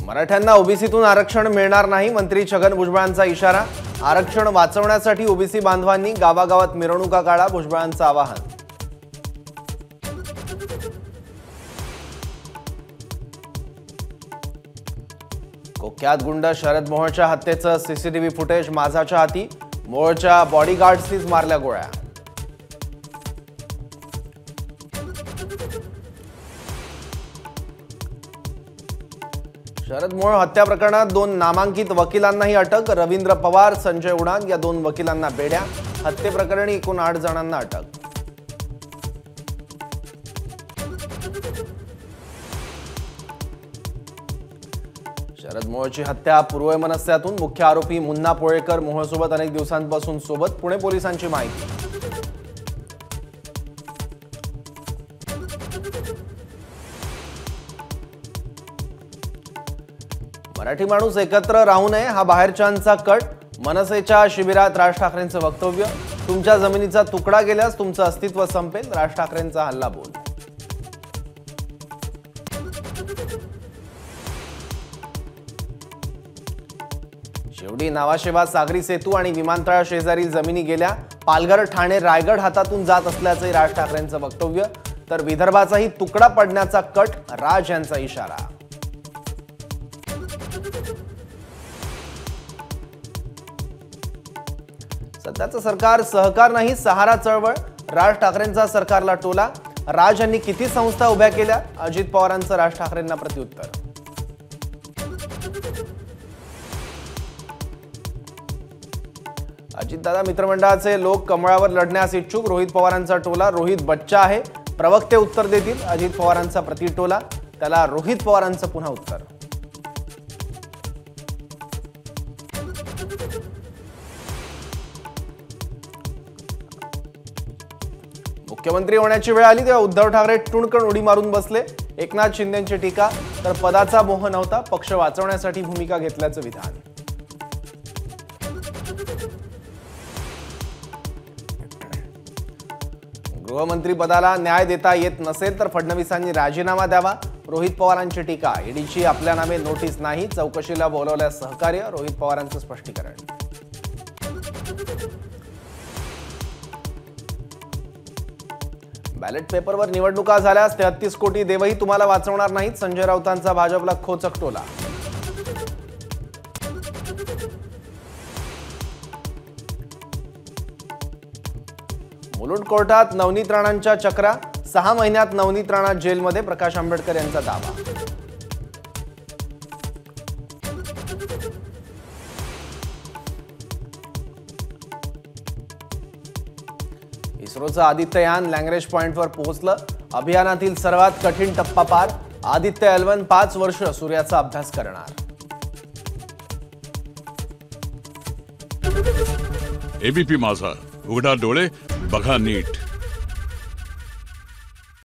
मराठ्यांना ओबीसीतून आरक्षण मिळणार नाही, मंत्री छगन भुजबळांचा इशारा। आरक्षण वाचवण्यासाठी ओबीसी बांधवांनी गावागावात मिरवणुका काढा, भुजबळांचं आवाहन। कुख्यात गुंड शरद मोहोळच्या हत्येचं सीसीटीव्ही फुटेज माझाच्या हाती, मोहोळच्या बॉडीगार्ड्सनीच मारल्या गोळ्या। शरद मोहोळ हत्या प्रकरणात 2 नामांकित वकिलांनाही अटक, रवींद्र पवार, संजय उडान या 2 वकिलांना बेड्या। हत्येप्रकरणी एकूण 8 जणांना अटक। शरद मोहोळची हत्या पूर्ववैमनस्यातून, मुख्य आरोपी मुन्ना पोळेकर मोहोळसोबत अनेक दिवसांपासून सोबत, पुणे पोलिसांची माहिती। मराठी माणूस एकत्र राहू नये हा बाहेरच्यांचा कट, मनसेच्या शिबिरात राज ठाकरेंचं वक्तव्य। तुमच्या जमिनीचा तुकडा गेल्यास तुमचं अस्तित्व संपेल, राज ठाकरेंचा हल्लाबोल। शेवटी नावाशेवा सागरी सेतू आणि विमानतळा शेजारी जमिनी गेल्या, पालघर, ठाणे, रायगड हातातून जात असल्याचंही राज ठाकरेंचं वक्तव्य। तर विदर्भाचाही तुकडा पडण्याचा कट, राज यांचा इशारा। सध्याचं सरकार सहकार नाही, सहारा चळवळ, राज ठाकरेंचा सरकारला टोला। राज यांनी किती संस्था उभ्या केल्या, अजित पवारांचं राज ठाकरेंना प्रत्युत्तर। अजितदादा मित्रमंडळाचे लोक कमळावर लढण्यास इच्छुक, रोहित पवारांचा टोला। रोहित बच्चा आहे, प्रवक्ते उत्तर देतील, अजित पवारांचा प्रतिटोला। त्याला रोहित पवारांचं पुन्हा उत्तर। मुख्यमंत्री होण्याची वेळ आली तेव्हा उद्धव ठाकरे टुणकन उडी मारून बसले, एकनाथ शिंदेंची टीका। तर पदाचा मोह नव्हता, पक्ष वाचवण्यासाठी भूमिका घेतल्याचं विधान। गृहमंत्री पदाला न्याय देता येत नसेल तर फडणवीसांनी राजीनामा द्यावा, रोहित पवारांची टीका। ईडीची आपल्या नामे नोटीस नाही, चौकशीला बोलवल्यास सहकार्य, रोहित पवारांचं स्पष्टीकरण। बॅलेट पेपरवर निवडणुका झाल्यास 33 कोटी देवही तुम्हाला वाचवणार नाहीत, संजय राऊतांचा भाजपला खोचक टोला। मुलुंड कोर्टात नवनीत राणांच्या चक्रा, 6 महिन्यात नवनीत राणा जेलमध्ये, प्रकाश आंबेडकर यांचा दावा। इस्रोचं आदित्ययान लँग्रेज पॉइंटवर पोहोचलं, अभियानातील सर्वात कठीण टप्पा पार। आदित्य L1 5 वर्ष सूर्याचा अभ्यास करणार। एबीपी माझा, उघडा डोळे बघा नीट।